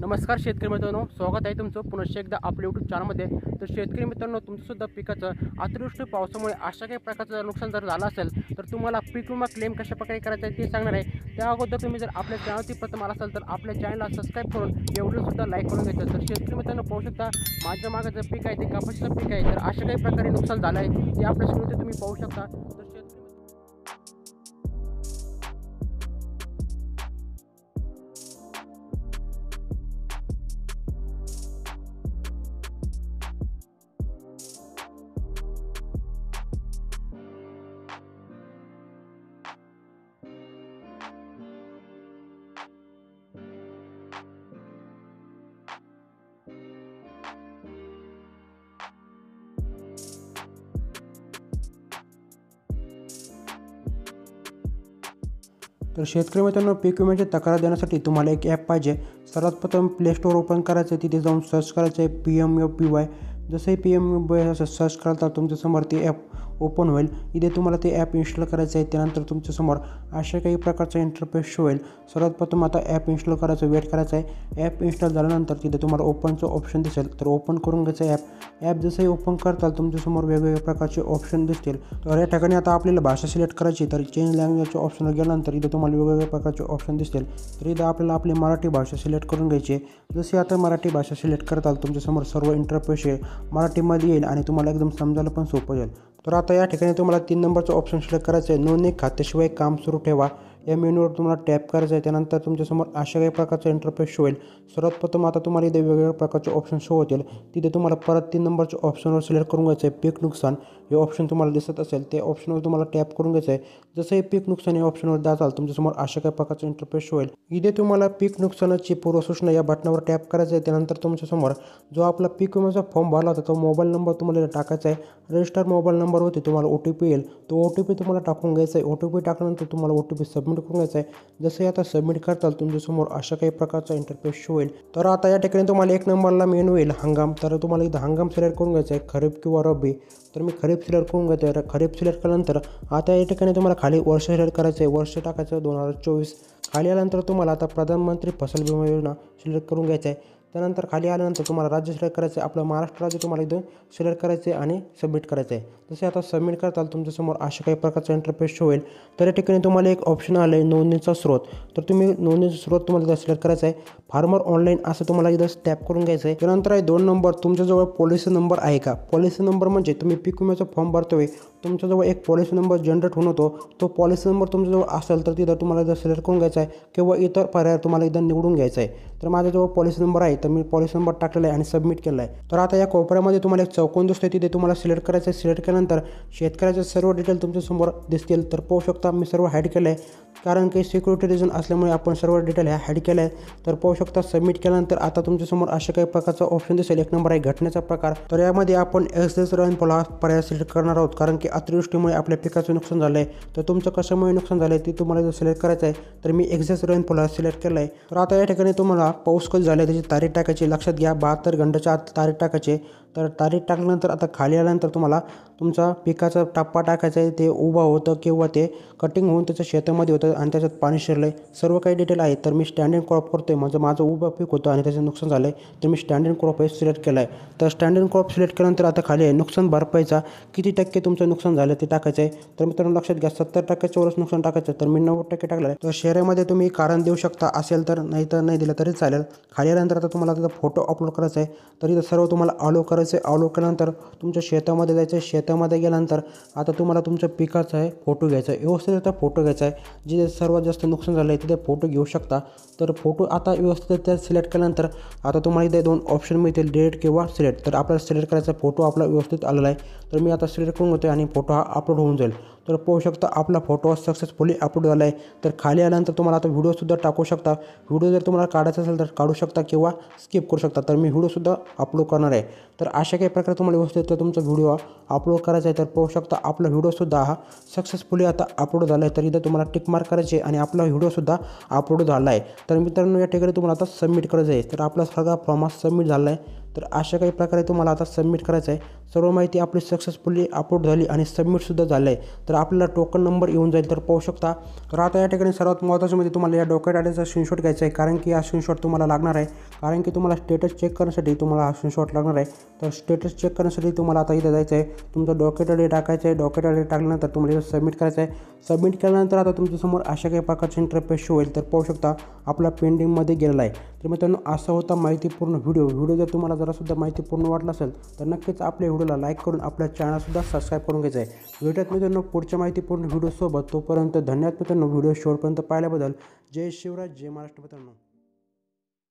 नमस्कार शेतकरी मित्रांनो, स्वागत आहे तुमचं पुनश्च एकदा आपल्या यूट्यूब चॅनलमध्ये। तर शेतकरी मित्रांनो, तुमचंसुद्धा पिकाचं अतिवृष्टी पावसामुळे अशा काही प्रकारचं नुकसान जर झालं असेल तर तुम्हाला पीक विमा क्लेम कशाप्रकारे करायचा आहे ते सांगणार आहे। त्या अगोदर तुम्ही जर आपल्या चॅनलवरती प्रथम आला असाल तर आपल्या चॅनलला सबस्क्राईब करून व्हिडिओसुद्धा लाईक करून घ्यायचं। तर शेतकरी मित्रांनो, पाहू शकता माझ्या मागे जे पीक आहे ते कापसाचं पीक आहे। तर अशा काही प्रकारे नुकसान झालं आहे ते आपल्या स्क्रीनवरती तुम्ही पाहू शकता। तर तर शेतकरी मित्रांनो, पीक विम्याची तक्रार देण्यासाठी तुम्हाला एक ॲप पाहिजे। सर्वात प्रथम प्ले स्टोर ओपन करायचं आहे, तिथे जाऊन सर्च करायचं आहे PMFBY। जसंही PMFBY असं सर्च कराल तर तुमच्यासमोर ते ॲप ओपन होईल। इथे तुम्हाला ते ॲप इन्स्टॉल करायचं आहे। त्यानंतर तुमच्यासमोर अशा काही प्रकारचा इंटरफेस शो होईल। सर्वात प्रथम आता ॲप इन्स्टॉल करायचं, वेट करायचं आहे। ॲप इन्स्टॉल झाल्यानंतर तिथे तुम्हाला ओपनचं ऑप्शन दिसेल, तर ओपन करून घ्यायचं ॲप जसंही ओपन करताल तुमच्यासमोर वेगवेगळ्या प्रकारचे ऑप्शन दिसतील। तर या ठिकाणी आता आपल्याला भाषा सिलेक्ट करायची, तर चेंज लँग्वेजच्या ऑप्शनवर गेल्यानंतर इथे तुम्हाला वेगवेगळ्या प्रकारचे ऑप्शन दिसतील। तर इथं आपल्याला आपली मराठी भाषा सिलेक्ट करून घ्यायची आहे। जशी आता मराठी भाषा सिलेक्ट करताल तुमच्यासमोर सर्व इंटरफेस मराठीमध्ये येईल आणि तुम्हाला एकदम समजायला पण सोपं जाईल। तर आता या ठिकाणी तुम्हाला 3 नंबरचं ऑप्शन सिलेक्ट करायचं आहे, नोंदणी खात्याशिवाय काम सुरू ठेवा। या मेनूवर तुम्हाला टॅप करायचं आहे। त्यानंतर तुमच्यासमोर अशा काही प्रकारचा इंटरफेस शो होईल। सर्वात प्रथम आता तुम्हाला इथे वेगवेगळ्या प्रकारचे ऑप्शन शो होतील। तिथे तुम्हाला परत 3 नंबरच्या ऑप्शनवर सिलेक्ट करून घ्यायचं आहे, पीक नुकसान हे ऑप्शन तुम्हाला दिसत असेल ते ऑप्शनवर तुम्हाला टॅप करून घ्यायचं आहे। जसंही पीक नुकसान या ऑप्शनवर जाचाल तुमच्यासमोर अशा काही प्रकारचा इंटरफेस शो होईल। इथे तुम्हाला पीक नुकसानाची पूर्वसूचना या बटनावर टॅप करायचं आहे। त्यानंतर तुमच्यासमोर जो आपला पीक विम्याचा फॉर्म भरला होता तो मोबाईल नंबर तुम्हाला टाकायचा आहे। रजिस्टर मोबाईल नंबरवरती तुम्हाला OTP येईल, तो OTP तुम्हाला टाकून घ्यायचा आहे। OTP टाकल्यानंतर तुम्हाला OTP सबमिट करून घ्यायचा आहे। जसं आता सबमिट करताल तुमच्यासमोर अशा काही प्रकारचा इंटरफेस शो होईल। तर आता या ठिकाणी तुम्हाला 1 नंबरला मेनू येईल हंगाम, तर तुम्हाला इथं हंगाम सिलेक्ट करून घ्यायचा आहे, खरीप किंवा रब्बी। तर मी खरीप सिलेक्ट करून घेतो आहे। खरीप सिलेक्ट केल्यानंतर आता या ठिकाणी तुम्हाला खाली वर्ष सिलेक्ट करायचं आहे, वर्ष टाकायचं 2024। खाली आल्यानंतर तुम्हाला आता प्रधानमंत्री फसल विमा योजना सिलेक्ट करून घ्यायचं आहे। त्यानंतर खाली आल्यानंतर तुम्हाला राज्य सिलेक्ट करायचं आहे, आपलं महाराष्ट्र राज्य तुम्हाला इथं सिलेक्ट करायचं आहे आणि सबमिट करायचं आहे। जसे आता सबमिट करताल तुमच्यासमोर अशा काही प्रकारचा इंटरफेस शो होईल। तर या ठिकाणी तुम्हाला एक ऑप्शन आलं आहे नोंदणीचा स्रोत, तर तुम्ही नोंदणीचा स्रोत तुम्हाला इथं सिलेक्ट करायचा आहे, फार्मर ऑनलाईन असं तुम्हाला इथं टॅप करून घ्यायचं आहे। त्यानंतर आहे 2 नंबर, तुमच्याजवळ पॉलिसी नंबर आहे का? पॉलिसी नंबर म्हणजे तुम्ही पीक विम्याचा फॉर्म भरतोय, तुमच्याजवळ एक पॉलिसी नंबर जनरेट होऊन होतो, तो पॉलिसी नंबर तुमच्याजवळ असेल तर तिथं तुम्हाला इथं सिलेक्ट करून घ्यायचा आहे किंवा इतर पर्याय तुम्हाला इथं निवडून घ्यायचा आहे। तर माझ्याजवळ पॉलिसी नंबर आहे, तर मी पॉलिसी नंबर टाकलेला आहे आणि सबमिट केला आहे। तर आता या कोपऱ्यामध्ये तुम्हाला एक चौकोन दिसतोय, तिथे तुम्हाला सिलेक्ट करायचं आहे। सिलेक्ट केल्यानंतर शेतकऱ्याचे सर्व डिटेल तुमच्यासमोर दिसतील। तर पाहू शकता मी सर्व हाईड केलं आहे, कारण काही सिक्युरिटी रिझन असल्यामुळे आपण सर्व डिटेल ह्या हाईड केल्या आहे। तर पाहू शकता सबमिट केल्यानंतर आता तुमच्यासमोर अशा काही प्रकारचा ऑप्शन दिसेल। 1 नंबर आहे घटनेचा प्रकार, तर यामध्ये आपण एक्सेस रेनफॉल हा पर्याय सिलेक्ट करणार आहोत, कारण की अतिवृष्टीमुळे आपल्या पिकाचं नुकसान झालं आहे। तर तुमचं कशामुळे नुकसान झालं आहे ते तुम्हाला जर सिलेक्ट करायचं आहे, तर मी एक्सेस रेनफॉल हा सिलेक्ट केला आहे। तर आता या ठिकाणी तुम्हाला पाऊस कधी झाला त्याची तारीख टाकायची, लक्षात घ्या 72 घंट्याच्या आत तारीख टाकायची। तर तारीख टाकल्यानंतर आता खाली आल्यानंतर तुम्हाला तुमचा पिकाचा टप्पा टाकायचा आहे, ते उभं होतं किंवा ते कटिंग होऊन त्याच्या शेतामध्ये होतं आणि त्याच्यात पाणी शिरलं आहे, सर्व काही डिटेल आहे। तर मी स्टँडिंग क्रॉप करतो आहे, म्हणजे माझं उभं पीक होतं आणि त्याचं नुकसान झालं आहे, तर मी स्टँडिंग क्रॉप हे सिलेक्ट केला आहे। तर स्टँडिंग क्रॉप सिलेक्ट केल्यानंतर आता खाली आहे नुकसान भरपाईचा किती टक्के तुमचं नुकसान झालं ते टाकायचं आहे। तर मित्रांनो लक्षात घ्या 70% वरच नुकसान टाकायचं, तर मी 90% टाकलं आहे। तर शहरामध्ये तुम्ही कारण देऊ शकता, असेल तर नाही तर नाही दिलं तरी चालेल। खाली आल्यानंतर आता तुम्हाला त्याचा फोटो अपलोड करायचा आहे, तर इथं सर्व तुम्हाला अलो करायचं आहे। अलो केल्यानंतर तुमच्या शेतामध्ये जायचं आहे। शेतामध्ये गेल्यानंतर आता तुम्हाला तुमच्या पिकाचा आहे फोटो घ्यायचा आहे, व्यवस्थित फोटो घ्यायचा आहे, जिथे सर्वात जास्त नुकसान झालं आहे तिथे फोटो घेऊ शकता। तर फोटो आता व्यवस्थित सिलेक्ट केल्यानंतर आता तुम्हाला इथे 2 ऑप्शन मिळतील, डिलीट किंवा सिलेक्ट। तर आपल्याला सिलेक्ट करायचा फोटो आपला व्यवस्थित आलेला आहे, तर मी आता सिलेक्ट करून घेतो आणि फोटो हा अपलोड होऊन जाईल। तर पाहू शकता आपला फोटो सक्सेसफुली अपलोड झाला आहे। तर खाली आल्यानंतर तुम्हाला आता व्हिडिओसुद्धा टाकू शकता, व्हिडिओ जर तुम्हाला काढायचा असेल तर काढू शकता किंवा स्किप करू शकता। तर मी व्हिडिओसुद्धा अपलोड करणार आहे। तर अशा काही प्रकारे तुम्हाला व्यवस्थित तुमचा व्हिडिओ अपलोड करायचा आहे। तर पाहू शकता आपला व्हिडिओसुद्धा हा सक्सेसफुली आता अपलोड झाला आहे। तर इथं तुम्हाला टिक मार्क करायचे आणि आपला व्हिडिओसुद्धा अपलोड झाला आहे। तर मित्रांनो या ठिकाणी तुम्हाला आता सबमिट करायचं आहे। तर आपला सगळा फॉर्म सबमिट झाला आहे। तर अशा काही प्रकारे तुम्हाला आता सबमिट करायचं आहे। सर्व माहिती आपली सक्सेसफुली अपलोड झाली आणि सबमिटसुद्धा झालं आहे। तर आपल्याला टोकन नंबर येऊन जाईल, तर पाहू शकता। तर आता या ठिकाणी सर्वात महत्त्वाचं म्हणजे तुम्हाला या डॉक्युमेंट आयडीचा स्क्रीनशॉट घ्यायचा आहे, कारण की हा स्क्रीनशॉट तुम्हाला लागणार आहे, कारण की तुम्हाला स्टेटस चेक करण्यासाठी तुम्हाला हा स्क्रीनशॉट लागणार आहे. तर स्टेटस चेक करण्यासाठी तुम्हाला आता इथं जायचं आहे, तुमचं डॉक्युमेंट आय डी टाकायचं आहे. डॉक्युमेंट आय डी टाकल्यानंतर तुम्हाला इथं सबमिट करायचं आहे. सबमिट केल्यानंतर आता तुमच्यासमोर अशा काही प्रकारचे इंटरफेस शो होईल. तर पाहू शकता आपला पेंडिंगमध्ये गेलेला आहे. तर मित्रांनो असा होता माहितीपूर्ण व्हिडिओ जर तुम्हाला जरासुद्धा माहितीपूर्ण वाटला असेल तर नक्कीच आपल्या व्हिडिओला लाईक करून आपल्या चॅनलसुद्धा सबस्क्राईब करून घ्यायचं आहे. भेटूयात मित्रांनो पुढच्या माहितीपूर्ण व्हिडिओसोबत. तोपर्यंत धन्यवाद मित्रांनो व्हिडिओ शेवटपर्यंत पाहिल्याबद्दल. जय शिवराज, जय महाराष्ट्र मित्रांनो.